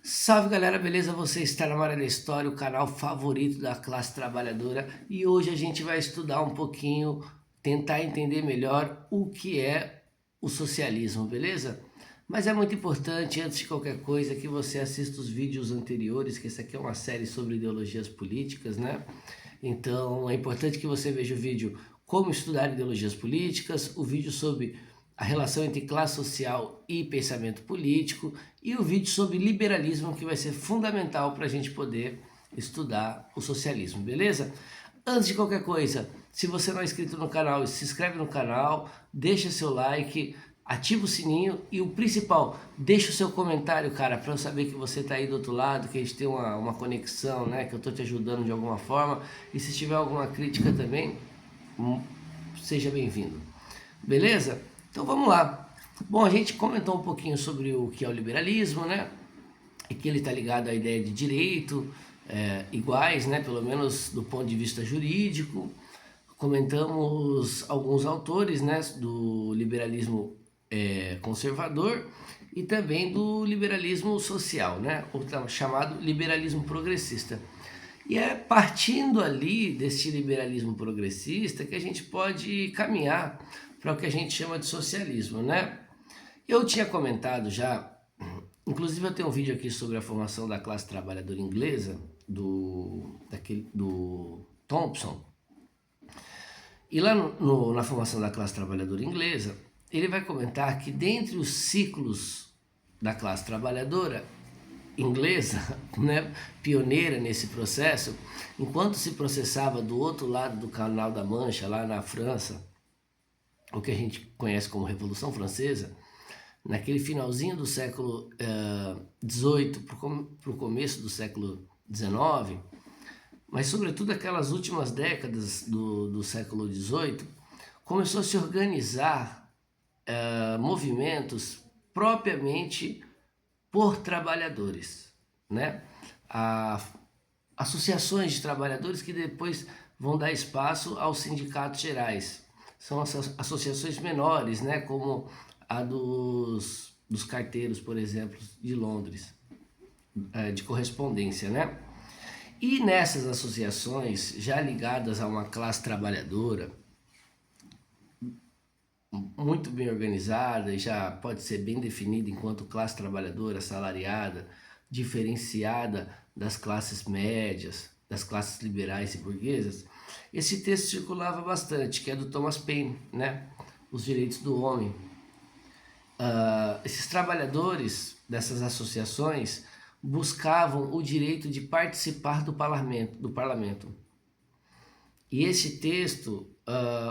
Salve galera, beleza? Você está na Maré da História, o canal favorito da classe trabalhadora, e hoje a gente vai estudar um pouquinho, tentar entender melhor o que é o socialismo, beleza? Mas é muito importante, antes de qualquer coisa, que você assista os vídeos anteriores, que essa aqui é uma série sobre ideologias políticas, né? Então é importante que você veja o vídeo Como Estudar Ideologias Políticas, o vídeo sobre a relação entre classe social e pensamento político e o vídeo sobre liberalismo, que vai ser fundamental para a gente poder estudar o socialismo, beleza? Antes de qualquer coisa, se você não é inscrito no canal, se inscreve no canal, deixa seu like, ativa o sininho e o principal, deixa o seu comentário, cara, para eu saber que você tá aí do outro lado, que a gente tem uma conexão, né, que eu tô te ajudando de alguma forma. E se tiver alguma crítica também, seja bem-vindo. Beleza? Então vamos lá. Bom, a gente comentou um pouquinho sobre o que é o liberalismo, né? E que ele está ligado à ideia de direito, iguais, né? Pelo menos do ponto de vista jurídico. Comentamos alguns autores, né? Do liberalismo conservador e também do liberalismo social, né? Ou chamado liberalismo progressista. E é partindo ali desse liberalismo progressista que a gente pode caminhar para o que a gente chama de socialismo, né? Eu tinha comentado já, inclusive eu tenho um vídeo aqui sobre a formação da classe trabalhadora inglesa, do Thompson, e lá na formação da classe trabalhadora inglesa, ele vai comentar que dentre os ciclos da classe trabalhadora inglesa, né, pioneira nesse processo, enquanto se processava do outro lado do Canal da Mancha, lá na França, o que a gente conhece como Revolução Francesa, naquele finalzinho do século XVIII para o começo do século XIX, mas sobretudo aquelas últimas décadas do século XVIII, começou a se organizar movimentos propriamente por trabalhadores, né? Associações de trabalhadores que depois vão dar espaço aos sindicatos gerais. São associações menores, né? Como a dos carteiros, por exemplo, de Londres, de correspondência, né? E nessas associações, já ligadas a uma classe trabalhadora, muito bem organizada e já pode ser bem definida enquanto classe trabalhadora assalariada, diferenciada das classes médias, das classes liberais e burguesas, esse texto circulava bastante, que é do Thomas Paine, né? Os Direitos do Homem. Esses trabalhadores dessas associações buscavam o direito de participar do parlamento. E esse texto,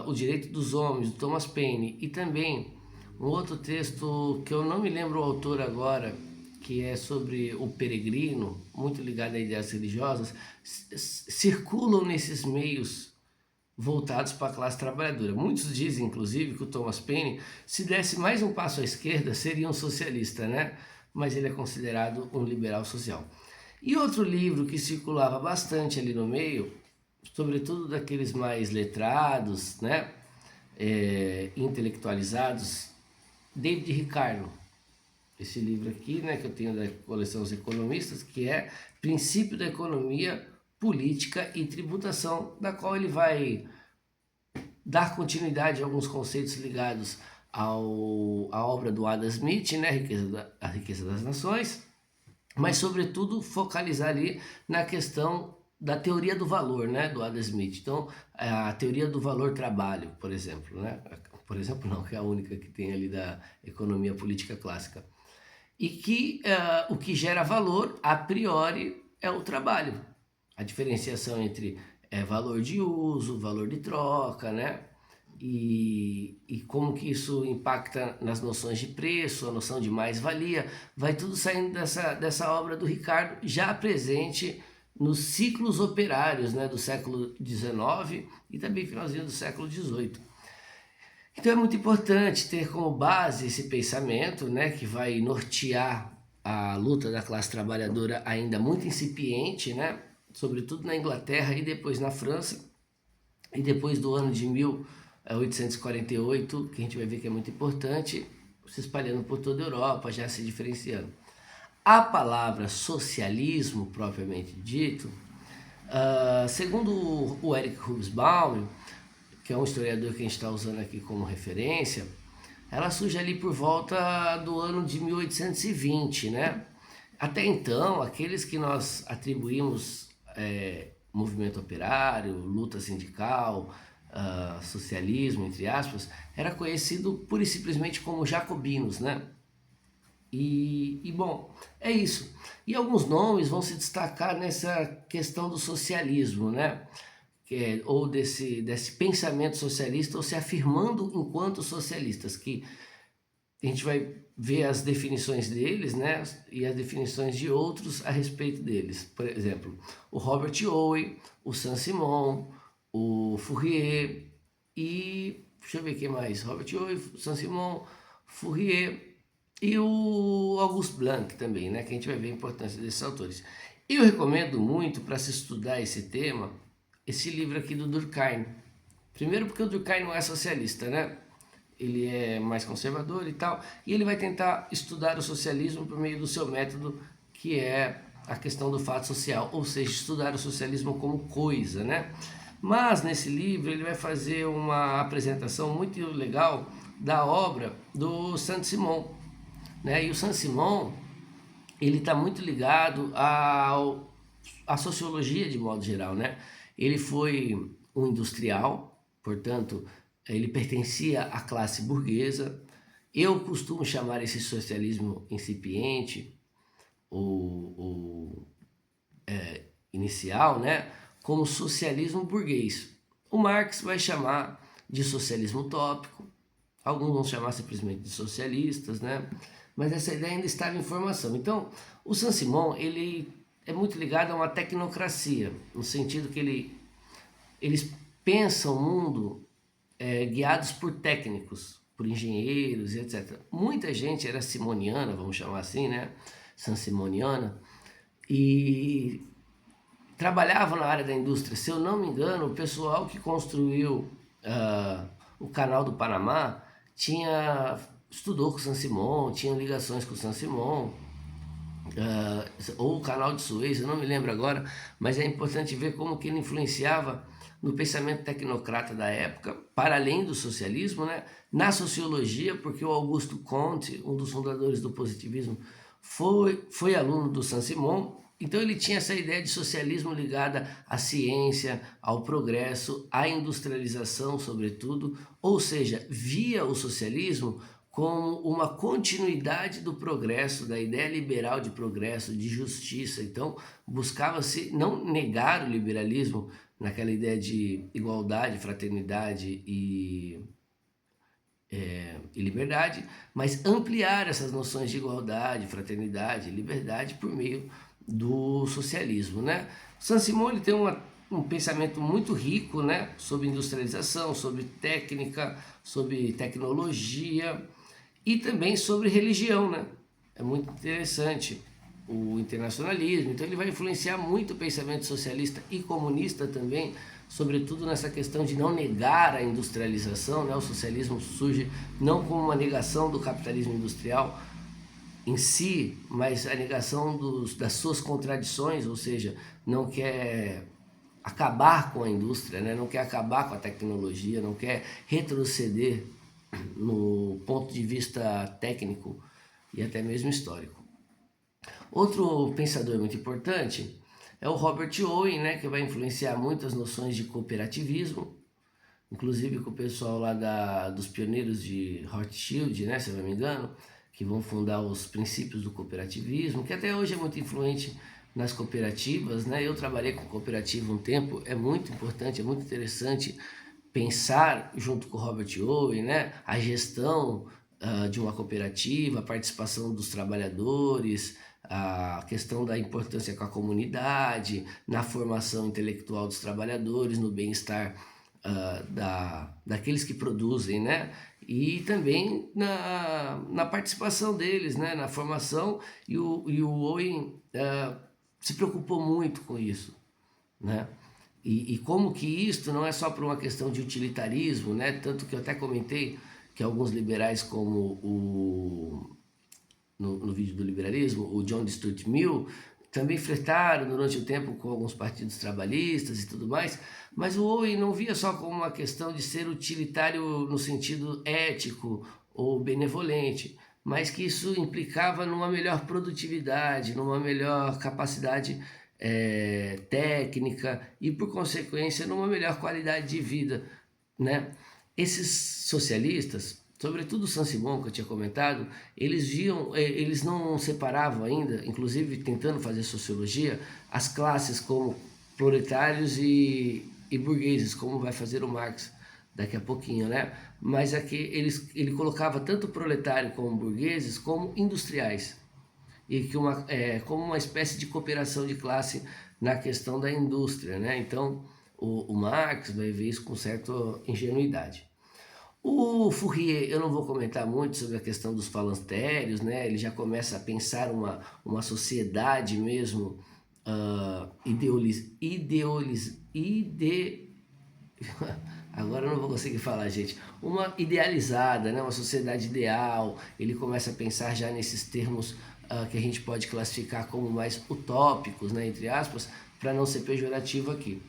O Direito dos Homens, do Thomas Paine, e também um outro texto que eu não me lembro o autor agora, que é sobre o peregrino, muito ligado a ideias religiosas, circulam nesses meios voltados para a classe trabalhadora. Muitos dizem, inclusive, que o Thomas Paine, se desse mais um passo à esquerda, seria um socialista, né? Mas ele é considerado um liberal social. E outro livro que circulava bastante ali no meio, sobretudo daqueles mais letrados, né? Intelectualizados, David Ricardo. Esse livro aqui, né, que eu tenho da coleção Os Economistas, que é Princípio da Economia, Política e Tributação, da qual ele vai dar continuidade a alguns conceitos ligados à obra do Adam Smith, né, a riqueza das nações, mas sobretudo focalizar ali na questão da teoria do valor, né, do Adam Smith. Então, a teoria do valor trabalho, por exemplo, né? Por exemplo, não, que é a única que tem ali da economia política clássica. E que o que gera valor, a priori, é o trabalho. A diferenciação entre valor de uso, valor de troca, né? E como que isso impacta nas noções de preço, a noção de mais-valia, vai tudo saindo dessa obra do Ricardo, já presente nos ciclos operários, né, do século XIX e também finalzinho do século XVIII. Então é muito importante ter como base esse pensamento, né, que vai nortear a luta da classe trabalhadora ainda muito incipiente, né, sobretudo na Inglaterra e depois na França, e depois do ano de 1848, que a gente vai ver que é muito importante, se espalhando por toda a Europa, já se diferenciando. A palavra socialismo, propriamente dito, segundo o Eric Hobsbawm, que é um historiador que a gente está usando aqui como referência, ela surge ali por volta do ano de 1820, né? Até então, aqueles que nós atribuímos movimento operário, luta sindical, socialismo, entre aspas, era conhecido pura e simplesmente como jacobinos, né? Bom, é isso. E alguns nomes vão se destacar nessa questão do socialismo, né? Ou desse pensamento socialista, ou se afirmando enquanto socialistas, que a gente vai ver as definições deles, né? E as definições de outros a respeito deles. Por exemplo, o Robert Owen, o Saint-Simon, o Fourier e... deixa eu ver quem mais. Robert Owen, Saint-Simon, Fourier e o Auguste Blanc também, né? Que a gente vai ver a importância desses autores. Eu recomendo muito para se estudar esse tema, esse livro aqui do Durkheim. Primeiro porque o Durkheim não é socialista, né? Ele é mais conservador e tal, e ele vai tentar estudar o socialismo por meio do seu método, que é a questão do fato social, ou seja, estudar o socialismo como coisa, né? Mas nesse livro ele vai fazer uma apresentação muito legal da obra do Saint-Simon, né? E o Saint-Simon, ele está muito ligado à sociologia de modo geral, né? Ele foi um industrial, portanto, ele pertencia à classe burguesa. Eu costumo chamar esse socialismo incipiente, o inicial, né, como socialismo burguês. O Marx vai chamar de socialismo utópico, alguns vão chamar simplesmente de socialistas, né? Mas essa ideia ainda estava em formação. Então, o Saint-Simon, ele é muito ligado a uma tecnocracia, no sentido que eles pensam o mundo guiados por técnicos, por engenheiros e etc. Muita gente era simoniana, vamos chamar assim, né? Saint-Simoniana, e trabalhava na área da indústria. Se eu não me engano, o pessoal que construiu o canal do Panamá estudou com o Saint-Simon, tinha ligações com o Saint-Simon, ou o canal de Suez, eu não me lembro agora, mas é importante ver como que ele influenciava no pensamento tecnocrata da época, para além do socialismo, né? Na sociologia, porque o Augusto Comte, um dos fundadores do positivismo, foi aluno do Saint-Simon, então ele tinha essa ideia de socialismo ligada à ciência, ao progresso, à industrialização, sobretudo, ou seja, via o socialismo como uma continuidade do progresso, da ideia liberal de progresso, de justiça. Então, buscava-se não negar o liberalismo naquela ideia de igualdade, fraternidade e liberdade, mas ampliar essas noções de igualdade, fraternidade e liberdade por meio do socialismo, né? Saint-Simon ele tem um pensamento muito rico, né, sobre industrialização, sobre técnica, sobre tecnologia e também sobre religião, né? É muito interessante o internacionalismo, então ele vai influenciar muito o pensamento socialista e comunista também, sobretudo nessa questão de não negar a industrialização, né? O socialismo surge não como uma negação do capitalismo industrial em si, mas a negação das suas contradições, ou seja, não quer acabar com a indústria, né? Não quer acabar com a tecnologia, não quer retroceder no ponto de vista técnico e até mesmo histórico. Outro pensador muito importante é o Robert Owen, né, que vai influenciar muitas noções de cooperativismo, inclusive com o pessoal lá dos pioneiros de Rothschild, né, se eu não me engano, que vão fundar os princípios do cooperativismo, que até hoje é muito influente nas cooperativas, né? Eu trabalhei com cooperativa um tempo, é muito importante, é muito interessante pensar junto com o Robert Owen, né, a gestão de uma cooperativa, a participação dos trabalhadores, a questão da importância com a comunidade, na formação intelectual dos trabalhadores, no bem-estar daqueles que produzem, né? E também na participação deles, né? Na formação, e o Owen se preocupou muito com isso, né? E como que isto não é só por uma questão de utilitarismo, né? Tanto que eu até comentei que alguns liberais como no vídeo do liberalismo, o John Stuart Mill, também flertaram durante o tempo com alguns partidos trabalhistas e tudo mais, mas o Owen não via só como uma questão de ser utilitário no sentido ético ou benevolente, mas que isso implicava numa melhor produtividade, numa melhor capacidade técnica e, por consequência, numa melhor qualidade de vida, né? Esses socialistas, sobretudo o Saint-Simon, que eu tinha comentado, eles não separavam ainda, inclusive tentando fazer sociologia, as classes como proletários e burgueses, como vai fazer o Marx daqui a pouquinho, né? Mas aqui ele colocava tanto proletário como burgueses como industriais, e que como uma espécie de cooperação de classe na questão da indústria, né? Então o Marx vai ver isso com certa ingenuidade. O Fourier, eu não vou comentar muito sobre a questão dos falantérios, né? Ele já começa a pensar uma sociedade mesmo agora eu não vou conseguir falar, gente. Uma idealizada, né? Uma sociedade ideal. Ele começa a pensar já nesses termos que a gente pode classificar como mais utópicos, né? Entre aspas, para não ser pejorativo aqui.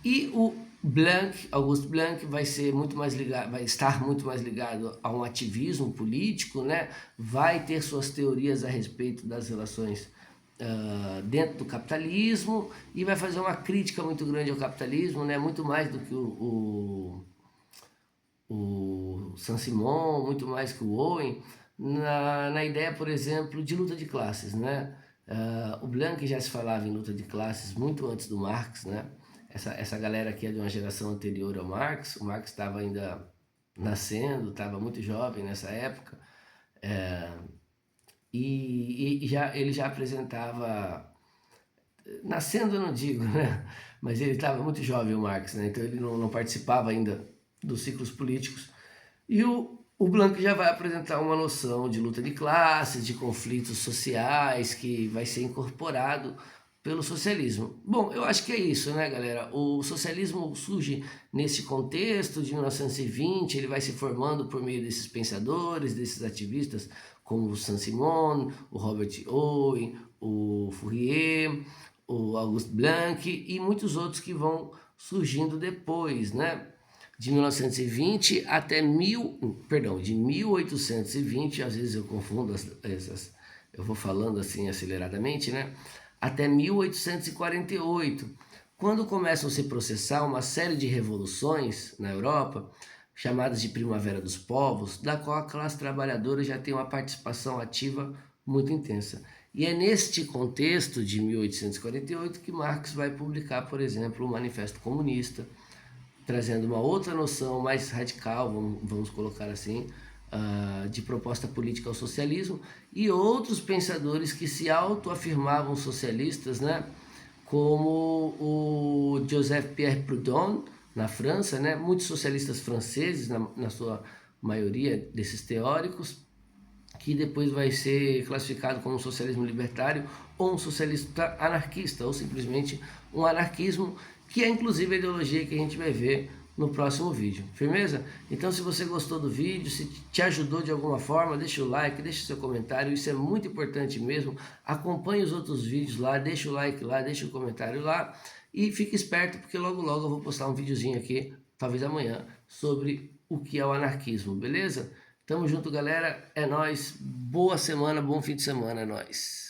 E o Blanc, Auguste Blanc, vai estar muito mais ligado a um ativismo político, né? Vai ter suas teorias a respeito das relações dentro do capitalismo e vai fazer uma crítica muito grande ao capitalismo, né? Muito mais do que o Saint-Simon, muito mais que o Owen, na ideia, por exemplo, de luta de classes, né? O Blanc já se falava em luta de classes muito antes do Marx, né? Essa galera aqui é de uma geração anterior ao Marx. O Marx estava ainda nascendo, estava muito jovem nessa época, ele já apresentava, nascendo eu não digo, né? Mas ele estava muito jovem, o Marx, né? Então ele não participava ainda dos ciclos políticos. E o Blanc já vai apresentar uma noção de luta de classes, de conflitos sociais, que vai ser incorporado pelo socialismo. Bom, eu acho que é isso, né, galera? O socialismo surge nesse contexto de 1920, ele vai se formando por meio desses pensadores, desses ativistas, como o Saint-Simon, o Robert Owen, o Fourier, o Auguste Blanc e muitos outros que vão surgindo depois, né? De 1920 até de 1820, às vezes eu confundo eu vou falando assim aceleradamente, né? Até 1848, quando começam a se processar uma série de revoluções na Europa, chamadas de Primavera dos Povos, da qual a classe trabalhadora já tem uma participação ativa muito intensa. E é neste contexto de 1848 que Marx vai publicar, por exemplo, o Manifesto Comunista, trazendo uma outra noção mais radical, vamos colocar assim, de proposta política ao socialismo, e outros pensadores que se autoafirmavam socialistas, né? Como o Joseph Pierre Proudhon, na França, né? Muitos socialistas franceses, na sua maioria desses teóricos, que depois vai ser classificado como um socialismo libertário ou um socialista anarquista, ou simplesmente um anarquismo, que é inclusive a ideologia que a gente vai ver no próximo vídeo. Firmeza? Então, se você gostou do vídeo, se te ajudou de alguma forma, deixa o like, deixa o seu comentário, isso é muito importante mesmo. Acompanhe os outros vídeos lá, deixa o like lá, deixa o comentário lá e fique esperto, porque logo logo eu vou postar um videozinho aqui, talvez amanhã, sobre o que é o anarquismo, beleza? Tamo junto, galera. É nóis. Boa semana, bom fim de semana, é nóis.